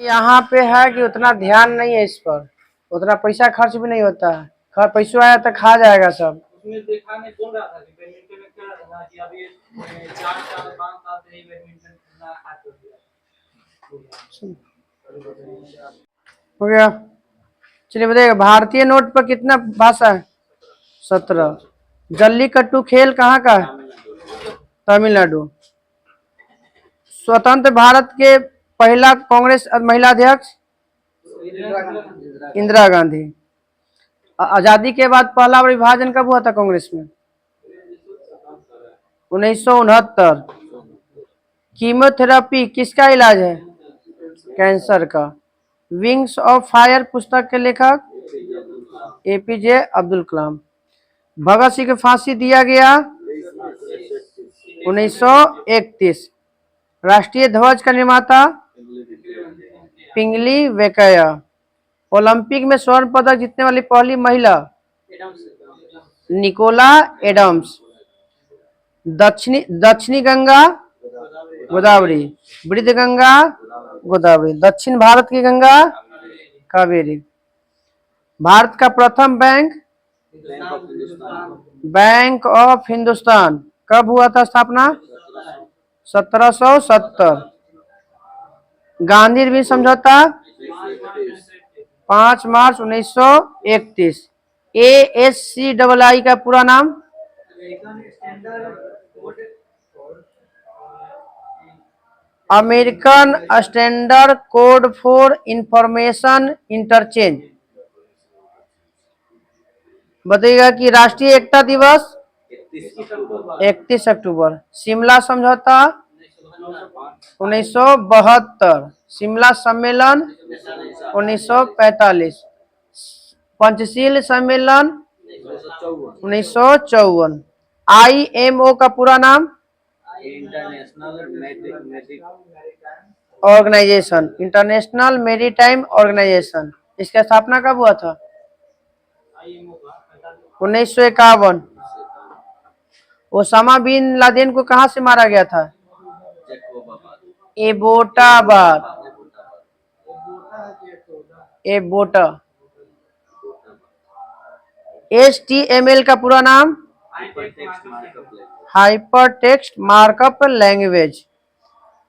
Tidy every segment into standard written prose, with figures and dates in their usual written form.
यहाँ पे है कि उतना ध्यान नहीं है इस पर, उतना पैसा खर्च भी नहीं होता है। पैसा आया तो खा जाएगा सब। उसमें देखा नहीं बोल रहा था कि बैडमिंटन में खेल रहा था कि अभी 4 साल 5 साल से ही बैडमिंटन खेलना हाथ हो गया। हो गया। चलिए बताइए, भारतीय नोट पर कितना भाषा है? 17। जल्लीकट्टू खेल कहाँ का है? तमिलनाडु। स्वतंत्र भारत के पहला कांग्रेस महिला अध्यक्ष इंदिरा गांधी। आजादी के बाद पहला विभाजन कब हुआ था कांग्रेस में? 1969। कीमोथेरेपी किसका इलाज है? कैंसर का। विंग्स ऑफ फायर पुस्तक के लेखक एपीजे अब्दुल कलाम। भगत सिंह को फांसी दिया गया 1931। राष्ट्रीय ध्वज का निर्माता पिंगली वेंकैया। ओलंपिक में स्वर्ण पदक जीतने वाली पहली महिला निकोला एडम्स। दक्षिणी गंगा गोदावरी, वृद्ध गंगा गोदावरी। दक्षिण भारत की गंगा कावेरी। भारत का प्रथम बैंक बैंक ऑफ हिंदुस्तान कब हुआ था स्थापना? 1770। गांधी अरविंद समझौता 5 मार्च 1931। ASCII का पूरा नाम? American standard code for information interchange. बताइएगा कि राष्ट्रीय एकता दिवस 31 अक्टूबर। शिमला समझौता 1972। शिमला सम्मेलन 1945। पंचशील सम्मेलन 1954। IMO का पूरा नाम? Organisation, international maritime organisation. इसका स्थापना कब हुआ था? 1951। ओसामा बिन लादेन को कहां से मारा गया था? एबोटाबाद। एबोटा। HTML का पूरा नाम? Hyper text markup language.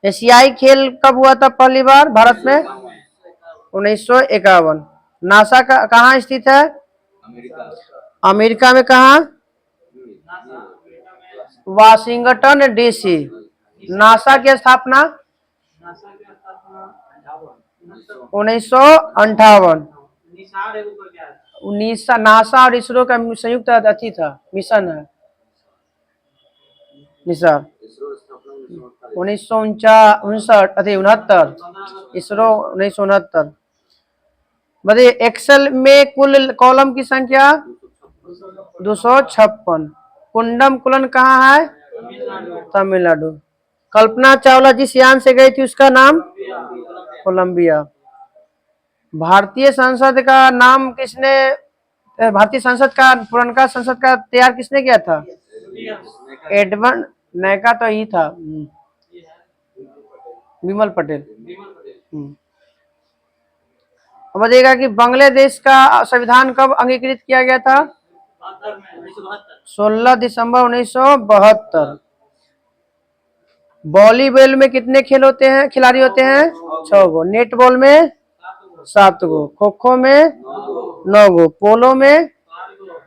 एशियाई खेल कब हुआ था पहली बार भारत में? 1951। नासा का कहाँ स्थित है? अमेरिका में कहा? Washington DC। नासा की स्थापना 1958। नासा और इसरो का संयुक्त अथी था, मिशन है निसार। 1969। इसरो 1969। बताइए, एक्सेल में कुल कॉलम की संख्या 256। कुंडम कुलन कहाँ है? तमिलनाडु। कल्पना चावला जिस यान से गई थी उसका नाम? कोलंबिया। भारतीय संसद का नाम किसने, भारतीय संसद का पुरनका संसद का तैयार किसने किया था? एडवर्ड नैका तो ही था, विमल पटेल। बताइएगा कि बांग्लादेश का संविधान कब अंगीकृत किया गया था? 16 दिसंबर 1972। वॉलीबॉल में कितने खेल होते हैं, खिलाड़ी होते हैं? 6 गो। नेटबॉल में 7 गो। खो खो में 9 गो। पोलो में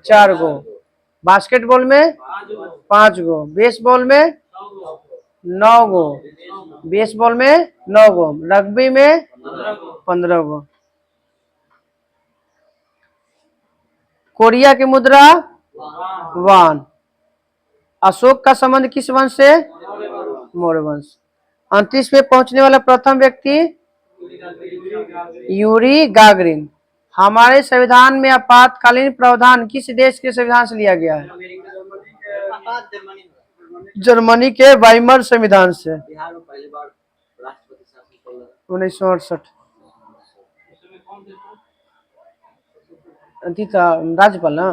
4 गो। बास्केटबॉल में 5 गो। बेसबॉल में 9 गो। बेसबॉल में 9 गो। रग्बी में 15 गो। कोरिया की मुद्रा वान। अशोक का संबंध किस वंश से? मौर्य वंश। अंतरिक्ष में पहुंचने वाला प्रथम व्यक्ति यूरी गागरिन। हमारे संविधान में आपातकालीन प्रावधान किस देश के संविधान से लिया गया है? जर्मनी के वाइमर संविधान से। 1968। था राज्यपाल ना,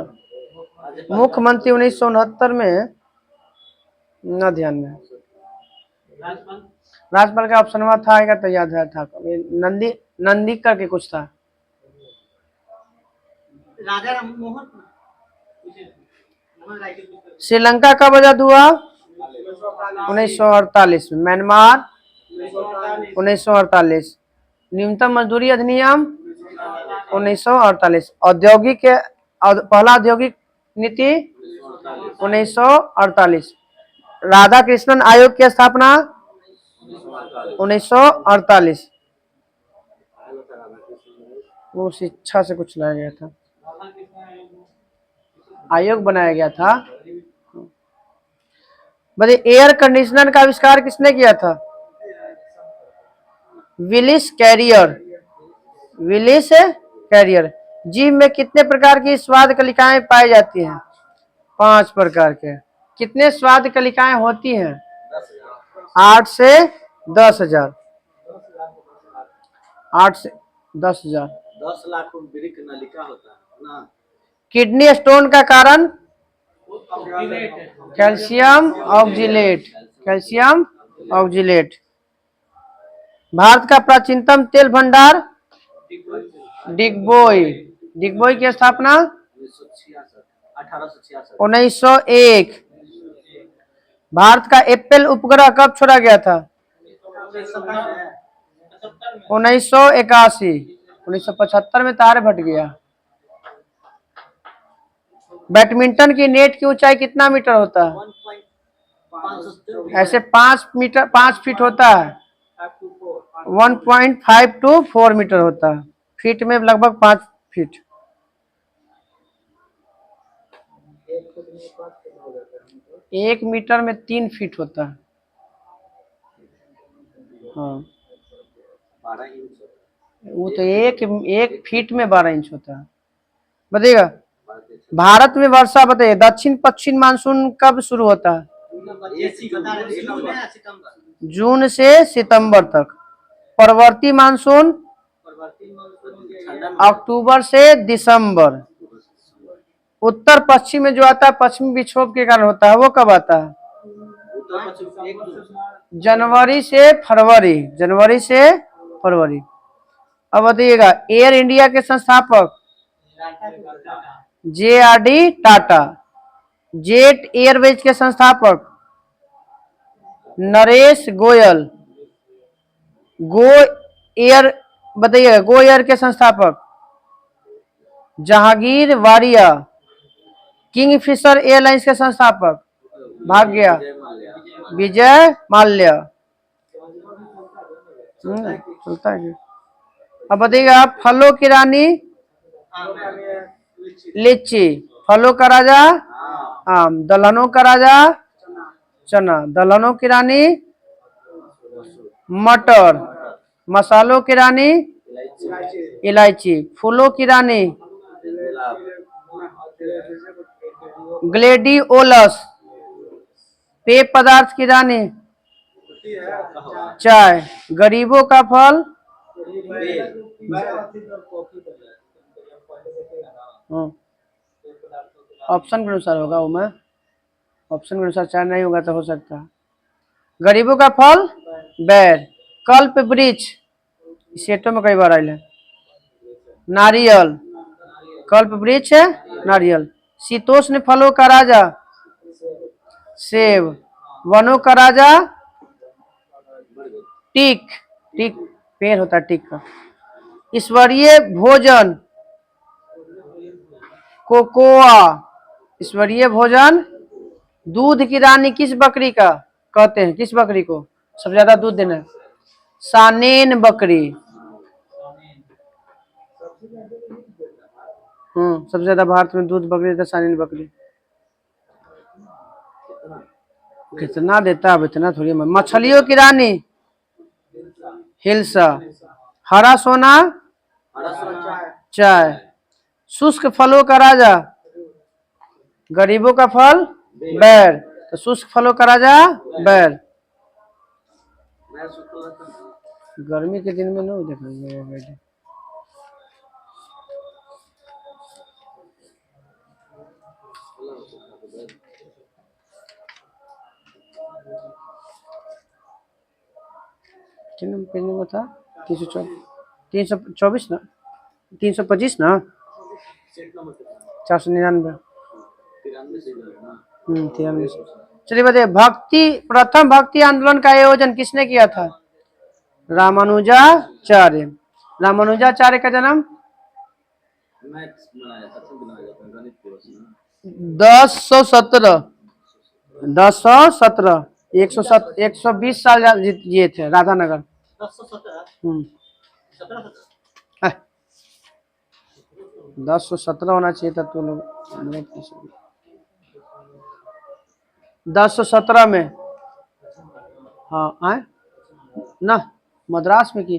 मुख्यमंत्री 1969 में, न ध्यान में। राजपाल का ऑप्शन हुआ था आएगा तो याद है था। नंदी नंदी करके कुछ था। राजा राम मोहन मोहन राय के श्रीलंका कब आजाद हुआ? 1948 में। म्यांमार 1948। न्यूनतम मजदूरी अधिनियम 1948। औद्योगिक पहला औद्योगिक नीति 1948। राधा कृष्णन आयोग की स्थापना 1948। वो शिक्षा से कुछ लाया गया था, आयोग बनाया गया था। बताइए एयर कंडीशनर का आविष्कार किसने किया था? Willis Carrier. Willis Carrier. जीभ में कितने प्रकार की स्वाद कलिकाएं पाई जाती हैं? 5 प्रकार के। कितने स्वाद कलिकाएं होती हैं? 8 से 10,000। 8 से 10,000। 10 लाख ब्रिक नलिका होता है ना। किडनी स्टोन का कारण? Calcium oxalate. Calcium oxalate. Bharat का प्राचीनतम तेल भंडार? डिगबोई। डिगबोई की स्थापना 1901। भारत का एप्पल उपग्रह कब छोड़ा गया था? 1981। 1975 में तारे भट गया। बैडमिंटन की नेट की ऊंचाई कितना मीटर होता है? ऐसे 5 फीट होता है। 1.5 to 4 मीटर होता है। फीट में लगभग 5 फीट। एक मीटर में 3 फीट होता है। हाँ, वो तो एक फीट में 12 इंच होता है। बताइएगा भारत में वर्षा, बताइए दक्षिण पश्चिम मानसून कब शुरू होता है? जून से सितंबर तक। प्रवर्ती मानसून अक्टूबर से दिसंबर। उत्तर पश्चिम में जो आता है पश्चिमी विक्षोभ के कारण होता है, वो कब आता है? जनवरी से फरवरी। जनवरी से फरवरी। अब बताइएगा एयर इंडिया के संस्थापक? JRD टाटा। जेट एयरवेज के संस्थापक? नरेश गोयल। गो एयर, बताइएगा गो एयर के संस्थापक? जहांगीर वारिया। किंगफिशर एयरलाइंस के संस्थापक? भाग गया विजय माल्या। चलता है। अब बताइएगा फलों की रानी? लीची। फलों का राजा? आम। दलहनों का राजा? चना। दलहनों की रानी? मटर। मसालों की रानी? इलायची। फूलों की रानी? ग्लेडियोलस। पेय पदार्थ की रानी? चाय। गरीबों का फल? ऑप्शन के अनुसार होगा वो में। ऑप्शन के अनुसार चाय नहीं होगा तो हो सकता है। गरीबों का फल? बैर। कल्प वृक्ष, सेटों में कई बार आये। नारियल। कल्प वृक्ष है नारियल। शीतोष्ण फलों का राजा? सेब। वनों का राजा? टीक। टीक पेड़ होता है टीक का। ईश्वरीय भोजन? कोकोआ। ईश्वरीय भोजन। दूध की रानी किस बकरी का कहते हैं? किस बकरी को सबसे ज्यादा दूध देना है? सानेन बकरी। सबसे ज्यादा भारत में दूध बकरी देता सानेन बकरी। कितना देता है इतना थोड़ी। मछलियों की रानी? हिल्सा। हरा सोना? चाय। शुष्क फलों का राजा? गरीबों का फल? बैर। तो शुष्क फलों का राजा बैर। गर्मी के दिन में नहीं देखेंगे। कितने पेज नंबर था? 324 ना, 325 ना, 499। 93। चलिए बताइए, प्रथम भक्ति आंदोलन का आयोजन किसने किया था? रामानुजाचार्य। रामानुजाचार्य का जन्म 1017 1017 120 साल जिए थे, राधानगर। 1017 होना चाहिए था तो लोग 1017 में। हाँ आए ना, मद्रास में की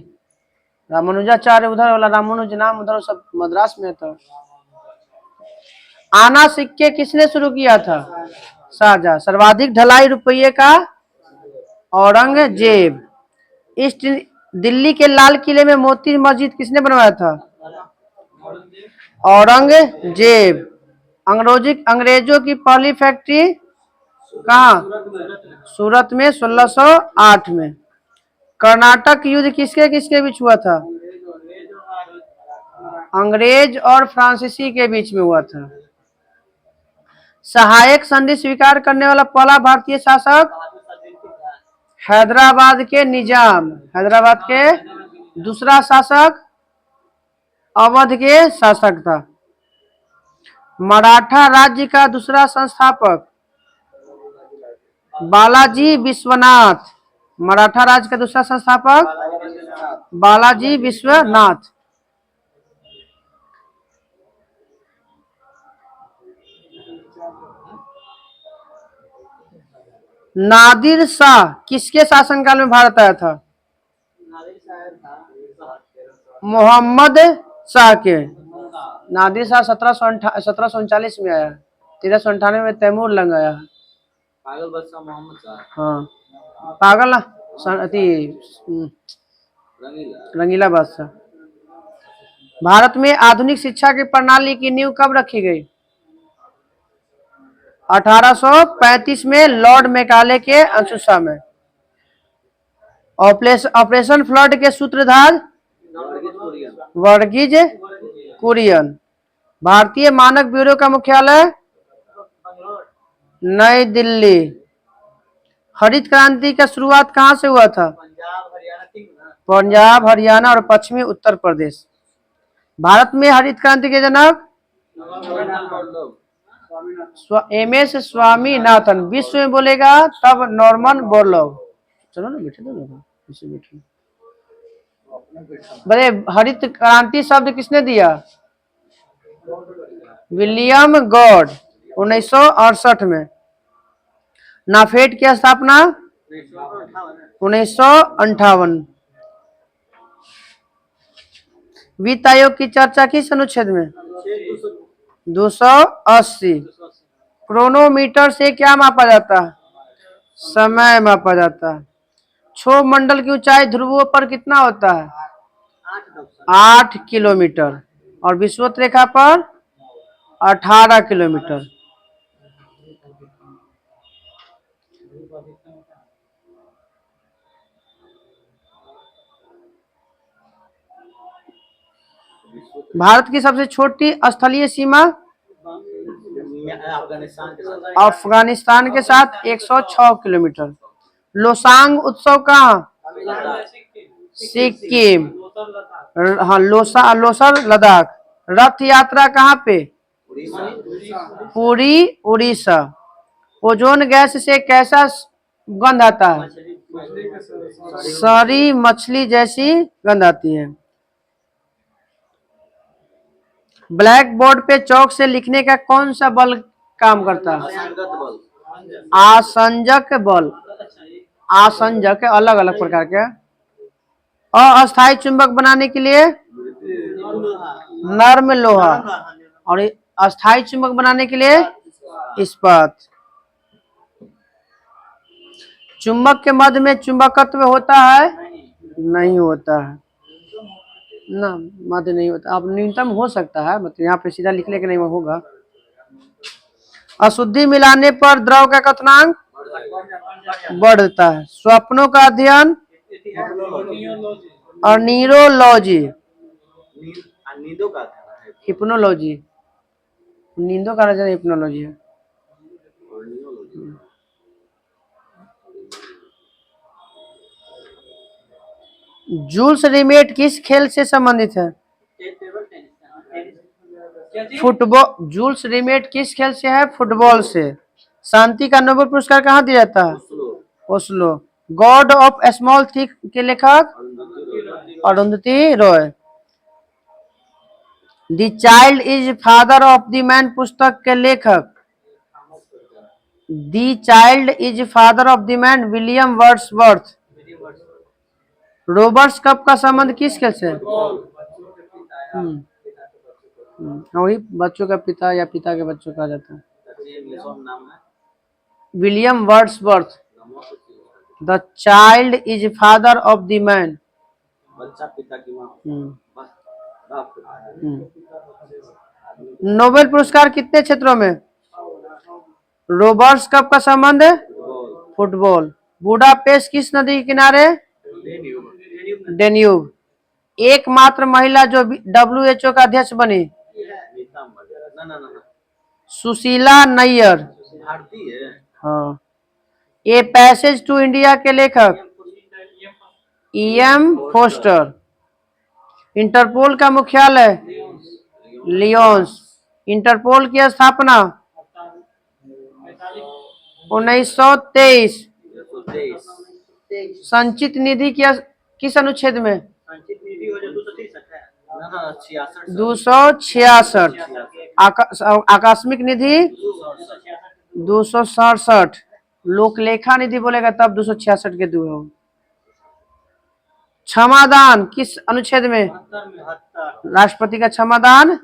रामानुजाचार्य, उधर वाला रामानुज नाम उधर सब मद्रास में था। आना सिक्के किसने शुरू किया था? शाहजहां। सर्वाधिक ढलाई रुपये का? औरंगजेब। ईस्ट दिल्ली के लाल किले में मोती मस्जिद किसने बनवाया था? औरंगजेब। अंग्रेजों की पहली फैक्ट्री कहाँ? सूरत में 1608 में। कर्नाटक युद्ध किसके किसके बीच हुआ था? अंग्रेज और फ्रांसीसी के बीच में हुआ था। सहायक संधि स्वीकार करने वाला पहला भारतीय शासक? हैदराबाद के निजाम। हैदराबाद के। दूसरा शासक? अवध के शासक था। मराठा राज्य का दूसरा संस्थापक? बालाजी विश्वनाथ। मराठा राज्य का दूसरा संस्थापक बालाजी विश्वनाथ। नादिर शाह किसके शासनकाल में भारत आया था? मोहम्मद शाह के। नादिर शाह 1739 में आया, 1398 में तैमूर लंग आया। पागल बादशाह मोहम्मद शाह। हाँ पागल ना, रंगीला बादशाह। भारत में आधुनिक शिक्षा की प्रणाली की नींव कब रखी गई? 1835 में लॉर्ड मैकाले के अनुशंसा में। ऑपरेशन फ्लड के सूत्रधार? वर्गीज कुरियन। भारतीय मानक ब्यूरो का मुख्यालय? नई दिल्ली। हरित क्रांति का शुरुआत कहाँ से हुआ था? पंजाब, हरियाणा और पश्चिमी उत्तर प्रदेश। भारत में हरित क्रांति के जनक? MS स्वामीनाथन। विश्व में बोलेगा तब नॉर्मन बोरलॉग। चलो ना बैठे दो ना, बैठे। बड़े हरित क्रांति शब्द किसने दिया? विलियम गॉड 1968 में। नाफेड की स्थापना 1958। वित्त आयोग की चर्चा किस अनुच्छेद में? 280। क्रोनोमीटर से क्या मापा जाता है? समय मापा जाता है। क्षोभ मंडल की ऊंचाई ध्रुवों पर कितना होता है? 8 किलोमीटर और विषुवत रेखा पर 18 किलोमीटर। भारत की सबसे छोटी स्थलीय सीमा? अफगानिस्तान के साथ 106 किलोमीटर। लोसांग उत्सव कहाँ? सिक्किम। हाँ लोसर लद्दाख। रथ यात्रा कहाँ पे? पुरी उड़ीसा। ओजोन गैस से कैसा गंध आता है? सड़ी मछली जैसी गंध आती है। ब्लैक बोर्ड पे चौक से लिखने का कौन सा बल काम करता है? आसंजक बल। आसंजक अलग अलग प्रकार के। अस्थायी चुंबक बनाने के लिए? नर्म लोहा। और अस्थायी चुंबक बनाने के लिए? इस्पात। चुंबक के मध्य में चुंबकत्व होता है? नहीं होता है ना, मध्य नहीं होता। अब न्यूनतम हो सकता है, मतलब यहाँ पे सीधा लिखने के नहीं होगा। अशुद्धि मिलाने पर द्रव का क्वथनांक बढ़ता है। स्वप्नों का अध्ययन? और न्यूरोलॉजी, नींदों का था ना, हिप्नोलॉजी, नींदों का राजा हिप्नोलॉजी है। जूल्स रिमेट किस खेल से संबंधित है? फुटबॉल। जूल्स रिमेट किस खेल से है? फुटबॉल से। शांति का नोबेल पुरस्कार कहाँ दिया जाता है? Oslo. God of small thing के लेखक? Arundhati Roy. The child is father of the man पुस्तक के लेखक? The child is father of the man William Wordsworth. Roberts cup का संबंध किस खेल से? वही बच्चों का पिता या पिता के बच्चों का जाता है। William Wordsworth. The child is father of the man. बच्चा पिता की माँ। नोबेल पुरस्कार कितने क्षेत्रों में? रोबर्ट्स कप का संबंध? फुटबॉल। बुडापेस्ट किस नदी के किनारे? डेन्यूब। एकमात्र महिला जो WHO का अध्यक्ष बनी? सुशीला नैयर। भारतीय है। हाँ। ए पैसेज टू इंडिया के लेखक? EM poster. इंटरपोल का मुख्यालय? लियोन्स। इंटरपोल की स्थापना? 1923। संचित निधि किस अनुच्छेद में? 266। आकस्मिक निधि? 267। लोकलेखा निधि बोलेगा तब 266 के दो हो। क्षमादान किस अनुच्छेद में? राष्ट्रपति का क्षमादान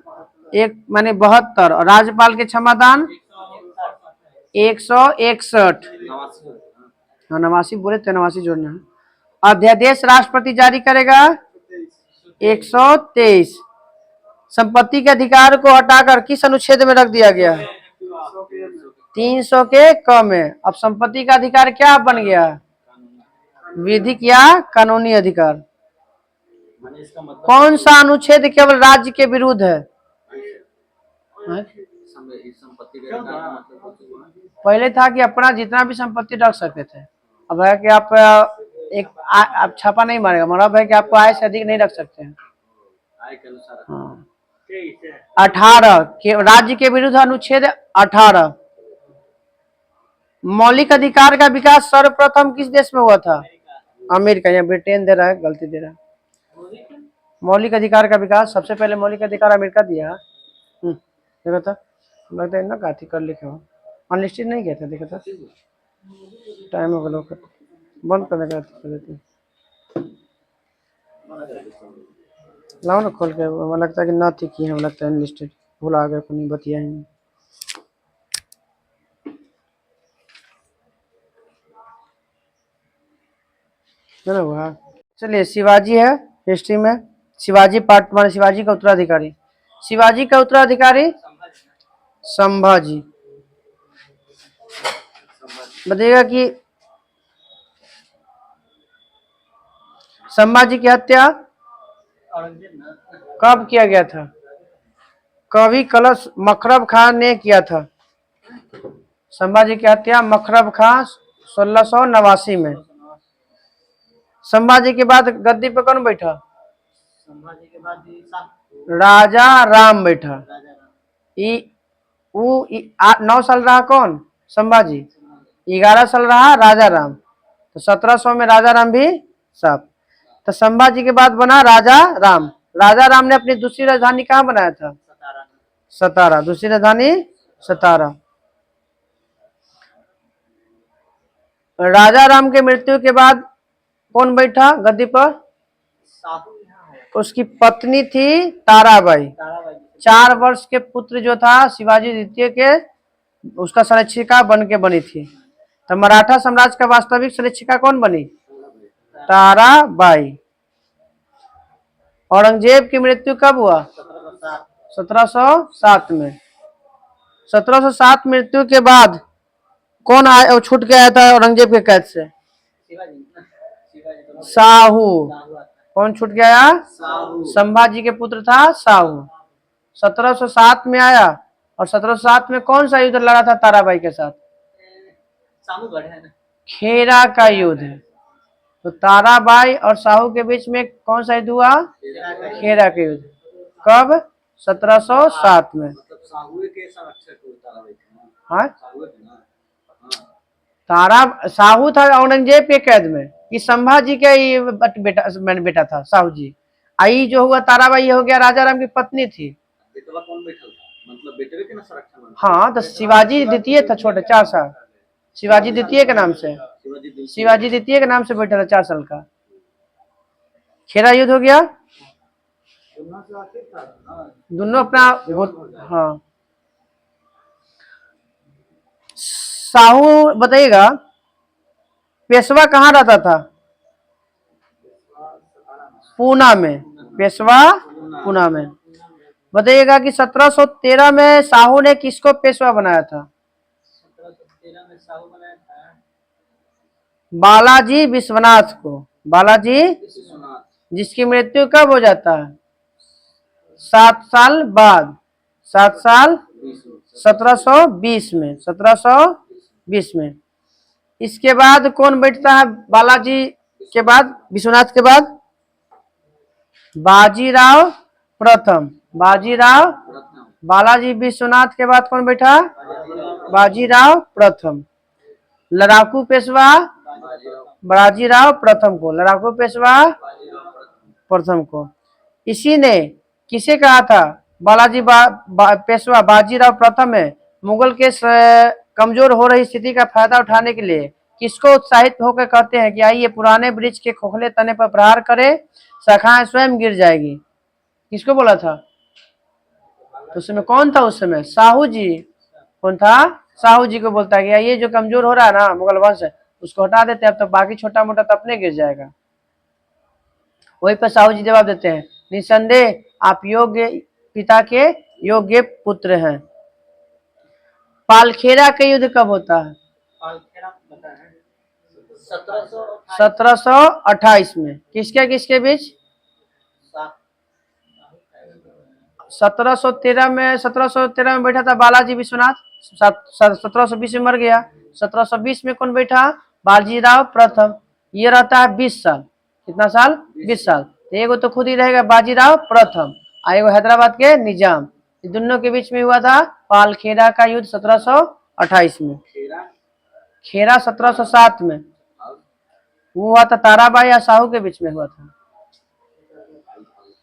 72 और राज्यपाल के क्षमादान 161। हाँ 89 बोले तो 89 जोड़ना है। अध्यादेश राष्ट्रपति जारी करेगा 123। संपत्ति के अधिकार को हटाकर किस अनुच्छेद में रख दिया गया? 300 के कम है। अब संपत्ति का अधिकार क्या बन गया? विधिक या कानूनी अधिकार। कौन सा अनुच्छेद केवल राज्य के विरुद्ध है? पहले था कि अपना जितना भी संपत्ति रख सकते थे। अब है कि आप आप छापा नहीं मारेगा, मतलब है कि आपको आय से अधिक नहीं रख सकते हैं। आय के अनुसार। हाँ। 18 के राज्य के विरुद्ध अनुच्छेद 18। मौलिक अधिकार का विकास सर्वप्रथम किस देश में हुआ था? अमेरिका। या ब्रिटेन दे रहा है, गलती दे रहा है। मौलिक अधिकार का विकास सबसे पहले मौलिक अधिकार अमेरिका दिया। देखा था, लगता है ना काथी कर लिखे हो, अनलिस्टेड नहीं किया था। देखा था टाइम हो गया, बंद करने का कर देते। लाओ ना खोल के, मुझे लगता है कि ना थी की है, लगता है अनलिस्टेड भूला गया, नहीं बतिया ही। चलो वाह, चलिए शिवाजी है हिस्ट्री में। शिवाजी पार्ट 1, शिवाजी का उत्तराधिकारी। शिवाजी का उत्तराधिकारी संभाजी। बताइएगा कि संभाजी की हत्या कब किया गया था? कवि कलश मखरब खान ने किया था। संभाजी की हत्या मखरब खान 1689 में। संभाजी के बाद गद्दी पर कौन बैठा? संभाजी के बाद राजा राम बैठा। 9 साल रहा कौन? संभाजी। 11 साल रहा राजा राम। तो 1700 में राजा राम भी साफ। तो संभाजी के बाद बना राजा राम। राजा राम ने अपनी दूसरी राजधानी कहाँ बनाया था? सतारा। दूसरी राजधानी सतारा। राजा राम के मृत्यु के बाद कौन बैठा गद्दी पर? उसकी पत्नी थी ताराबाई। 4 वर्ष के पुत्र जो था शिवाजी द्वितीय के, उसका संरक्षिका बन के बनी थी। तो मराठा साम्राज्य का वास्तविक संरक्षिका कौन बनी? ताराबाई। औरंगजेब की मृत्यु कब हुआ? 1707 में। 1707 मृत्यु के बाद कौन छूट के आया था औरंगजेब के कैद से? साहू। साहू आता है। कौन छूट गया? साहू। संभाजी के पुत्र था साहू। 1707 में आया। और 1707 में कौन सा युद्ध लड़ा था ताराबाई के साथ? सामूगढ़ है ना। खेरा का युद्ध। तो ताराबाई और साहू के बीच में कौन सा युद्ध हुआ? खेरा का युद्ध। कब? 1707 में। मतलब साहू के संरक्षक हुए ताराबाई थे ना? हाँ, साहू थे ना? साहू था औरंगजेब के कैद में। ये संभाजी का ही बेटा था साहू जी। आई जो हुआ ताराबाई, ये हो गया राजा राम की पत्नी थी। बेटवा कौन बैठल था? मतलब बेटवे के ना संरक्षण में? हाँ, तो शिवाजी द्वितीय था, छोटे 4 साल। शिवाजी द्वितीय के नाम से, शिवाजी द्वितीय के नाम से बैठा था 4 साल का। खेरा युद्ध हो गया। दोनों अपना हाँ। साहू बताइएगा पेशवा कहाँ रहता था? पूना में। पेशवा पूना में। बताइएगा कि 1713 में साहू ने किसको पेशवा बनाया था? 1713 में साहू बनाया था बालाजी विश्वनाथ को। बालाजी, विश्वनाथ। जिसकी मृत्यु कब हो जाता है? 7 साल बाद। 7 साल 1720 में। 1720 में। इसके बाद कौन बैठता है बालाजी के बाद, विश्वनाथ के बाद? बाजीराव प्रथम। बाजीराव। बालाजी विश्वनाथ के बाद कौन बैठा? बाजीराव प्रथम। लड़ाकू पेशवा बाजीराव प्रथम को। लड़ाकू पेशवा प्रथम को। इसी ने किसे कहा था बालाजी पेशवा बाजीराव प्रथम है मुगल के कमजोर हो रही स्थिति का फायदा उठाने के लिए किसको उत्साहित होकर कहते हैं कि आइए पुराने वृक्ष के खोखले तने पर प्रहार करें, शाखाएं स्वयं गिर जाएगी। किसको बोला था? तो उस समय कौन था? उस समय साहू जी। कौन था? साहू जी को बोलता है कि ये जो कमजोर हो रहा है ना मुगल वंश, उसको हटा देते हैं, अब तो बाकी छोटा मोटा तो अपने गिर जाएगा। वही पर साहू जी जवाब देते हैं, निसंदेह आप योग्य पिता के योग्य पुत्र हैं। पालखेरा का युद्ध कब होता है? पालखेड़ा पता है 1728 1728 में। किसके बीच? 1713 में। 1713 में बैठा था बालाजी विश्वनाथ। 1720 में मर गया। 1720 में कौन बैठा? बाजीराव प्रथम। ये रहता है 20 साल। कितना साल? 20 साल। तो एगो तो खुद ही रहेगा बाजीराव प्रथम, और एगो हैदराबाद के निजाम। दोनों के बीच में हुआ था पालखेरा का युद्ध 1728 में। खेरा 1707 में। वो हुआ था ताराबाई और साहू के बीच में हुआ था।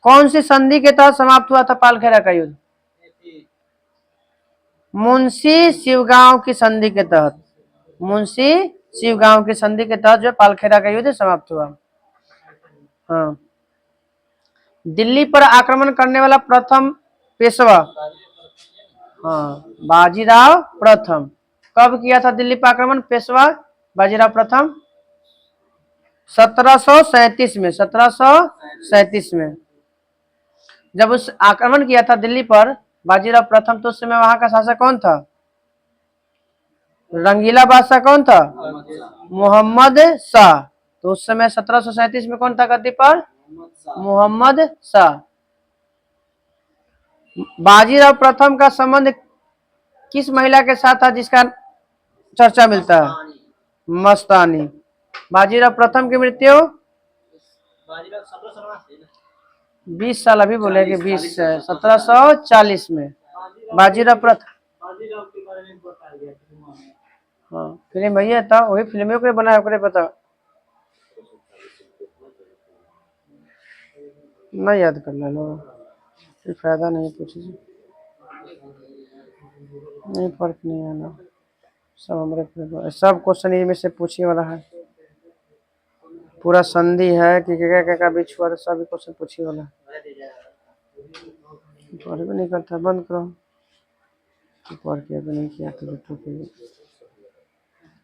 कौन सी संधि के तहत समाप्त हुआ था पालखेरा का युद्ध? मुंशी शिवगांव की संधि के तहत। मुंशी शिवगांव की संधि के तहत जो पालखेरा का युद्ध समाप्त हुआ। हाँ। दिल्ली पर आक्रमण करने वाला प्रथम पेशवा? हाँ, बाजीराव प्रथम। कब किया था दिल्ली पर आक्रमण पेशवा बाजीराव प्रथम? 1737 में। 1737 में जब उस आक्रमण किया था दिल्ली पर बाजीराव प्रथम, तो उस समय वहां का शासक कौन था? रंगीला बादशाह कौन था? मोहम्मद शाह। तो उस समय 1737 में कौन था गद्दी पर? मोहम्मद शाह। बाजीराव प्रथम का संबंध किस महिला के साथ था जिसका चर्चा मिलता है? मस्तानी। बाजीराव प्रथम की मृत्यु 20 साल अभी बोले कि 20 1740 में बाजीराव प्रथम। हाँ, फिल्म भैया था, वही फिल्मों को बनाया ओकरे पता नहीं याद कर लो, कोई फायदा नहीं पूछे नहीं, फर्क नहीं है ना। सब हमारे सब क्वेश्चन में से पूछने वाला है। पूरा संधि है कि क्या बीच हुआ, सभी क्वेश्चन पूछने वाला है। पढ़ भी नहीं करता, बंद करो। पढ़ के भी नहीं किया तो बच्चों के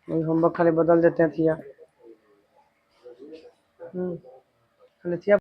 वही होमवर्क खाली बदल देते हैं थिया। खाली थिया